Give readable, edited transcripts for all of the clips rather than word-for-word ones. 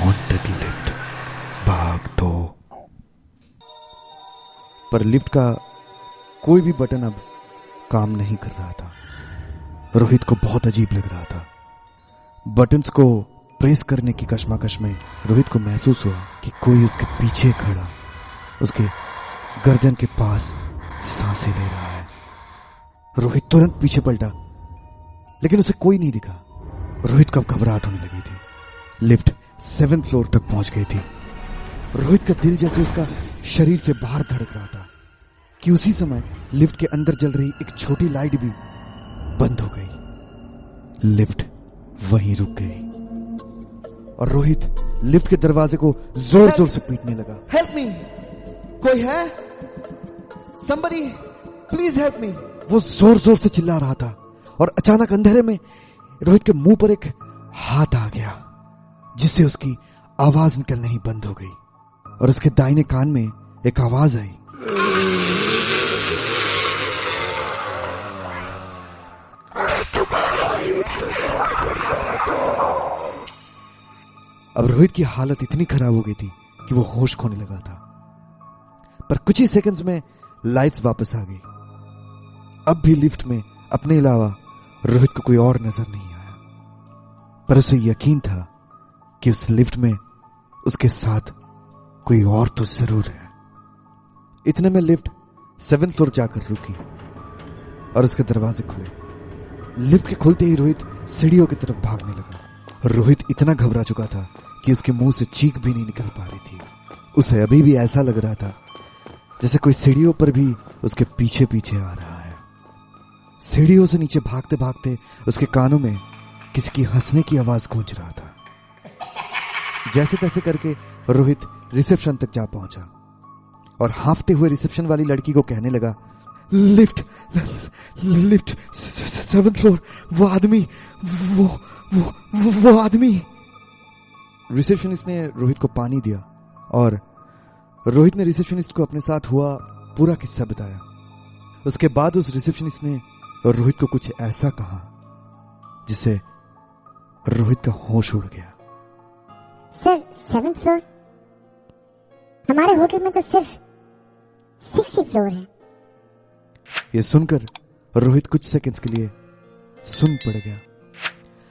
Haunted lift भाग 2। पर lift का कोई भी बटन अब काम नहीं कर रहा था। रोहित को बहुत अजीब लग रहा था। बटन्स को प्रेस करने की कशमकश में रोहित को महसूस हुआ कि कोई उसके पीछे खड़ा उसके गर्दन के पास सांसें ले रहा है। रोहित तुरंत पीछे पलटा, लेकिन उसे कोई नहीं दिखा। रोहित को अब घबराहट होने लगी थी। लिफ्ट 7th फ्लोर तक पहुंच गई थी। रोहित का दिल जैसे उसका शरीर से बाहर धड़क रहा था कि उसी समय लिफ्ट के अंदर जल रही एक छोटी लाइट भी बंद हो गई। लिफ्ट वहीं रुक गई और रोहित लिफ्ट के दरवाजे को जोर जोर से पीटने लगा। हेल्प मी, कोई है? somebody please help me. वो जोर जोर से चिल्ला रहा था और अचानक अंधेरे में रोहित के मुंह पर एक हाथ आ गया, जिससे उसकी आवाज निकलना ही बंद हो गई और उसके दाहिने कान में एक आवाज आई। अब रोहित की हालत इतनी खराब हो गई थी कि वो होश खोने लगा था। पर कुछ ही सेकंड्स में लाइट्स वापस आ गई। अब भी लिफ्ट में अपने अलावा रोहित को कोई और नजर नहीं आया, पर उसे यकीन था कि उस लिफ्ट में उसके साथ कोई और तो जरूर है। इतने में लिफ्ट 7th फ्लोर जाकर रुकी और उसके दरवाजे खुले। लिफ्ट के खुलते ही रोहित सीढ़ियों की तरफ भागने लगा। रोहित इतना घबरा चुका था कि उसके मुंह से चीख भी नहीं निकल पा रही थी। उसे अभी भी ऐसा लग रहा था जैसे कोई सीढ़ियों पर भी उसके पीछे पीछे आ रहा है। सीढ़ियों से नीचे भागते भागते उसके कानों में किसी की हंसने की आवाज गूंज रहा था। जैसे तैसे करके रोहित रिसेप्शन तक जा पहुंचा और हांफते हुए रिसेप्शन वाली लड़की को कहने लगा, लिफ्ट 7th फ्लोर, वो आदमी, वो आदमी। रिसेप्शनिस्ट ने रोहित को पानी दिया और रोहित ने रिसेप्शनिस्ट को अपने साथ हुआ पूरा किस्सा बताया। उसके बाद उस रिसेप्शनिस्ट ने रोहित को कुछ ऐसा कहा जिससे रोहित का होश उड़ गया। Sir 7th floor? हमारे होटल में तो सिर्फ 6th फ्लोर है। यह सुनकर रोहित कुछ सेकंड्स के लिए सुन पड़ गया।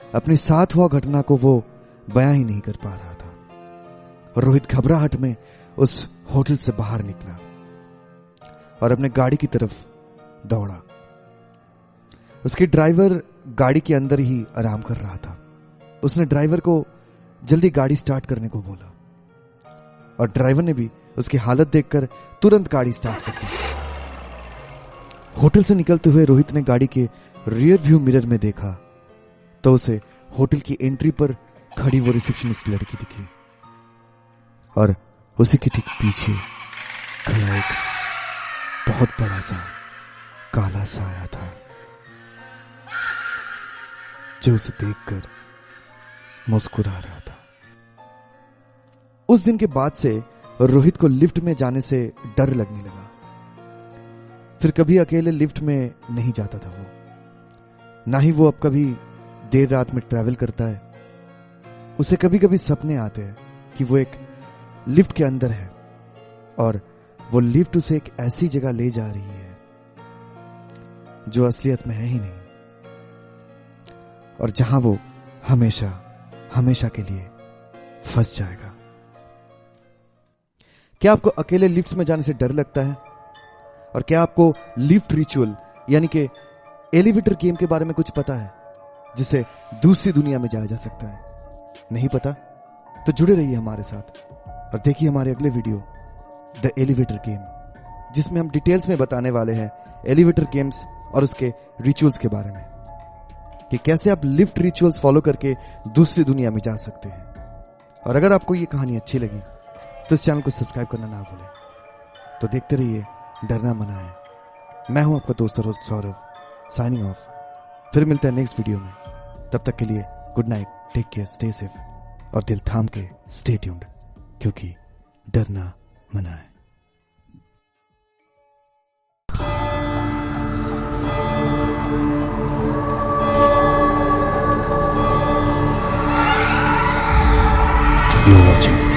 अपने साथ हुआ घटना को वो बयां ही नहीं कर पा रहा था। रोहित घबराहट में उस होटल से बाहर निकला और अपने गाड़ी की तरफ दौड़ा। उसके ड्राइवर गाड़ी के अंदर ही आराम कर रहा था। उसने ड्राइवर को जल्दी गाड़ी स्टार्ट करने को बोला और ड्राइवर ने भी उसकी हालत देखकर तुरंत गाड़ी स्टार्ट कर दी। होटल से निकलते हुए रोहित ने गाड़ी के रियर व्यू मिरर में देखा तो उसे होटल की एंट्री पर खड़ी वो रिसेप्शनिस्ट लड़की दिखी और उसी के ठीक पीछे खड़ा एक बहुत बड़ा सा काला साया था, जो उसे देखकर मुस्कुरा रहा था। उस दिन के बाद से रोहित को लिफ्ट में जाने से डर लगने लगा। फिर कभी अकेले लिफ्ट में नहीं जाता था वो, ना ही वो अब कभी देर रात में ट्रैवल करता है। उसे कभी कभी सपने आते हैं कि वो एक लिफ्ट के अंदर है और वो लिफ्ट उसे एक ऐसी जगह ले जा रही है जो असलियत में है ही नहीं, और जहां वो हमेशा हमेशा के लिए फंस जाएगा। क्या आपको अकेले लिफ्ट्स में जाने से डर लगता है? और क्या आपको लिफ्ट रिचुअल यानी कि एलिवेटर गेम के बारे में कुछ पता है, जिसे दूसरी दुनिया में जाया जा सकता है? नहीं पता? तो जुड़े रहिए हमारे साथ और देखिए हमारे अगले वीडियो द एलिवेटर गेम, जिसमें हम डिटेल्स में बताने वाले हैं एलिवेटर गेम्स और उसके रिचुअल्स के बारे में, कि कैसे आप लिफ्ट रिचुअल्स फॉलो करके दूसरी दुनिया में जा सकते हैं। और अगर आपको ये कहानी अच्छी लगी तो इस चैनल को सब्सक्राइब करना ना भूलें। तो देखते रहिए डरना मना है। मैं हूं आपका दोस्त सौरभ, साइनिंग ऑफ। फिर मिलते हैं नेक्स्ट वीडियो में। तब तक के लिए good night, take care, stay safe और दिल थाम के स्टे ट्यून्ड, क्योंकि डरना मना है। You're watching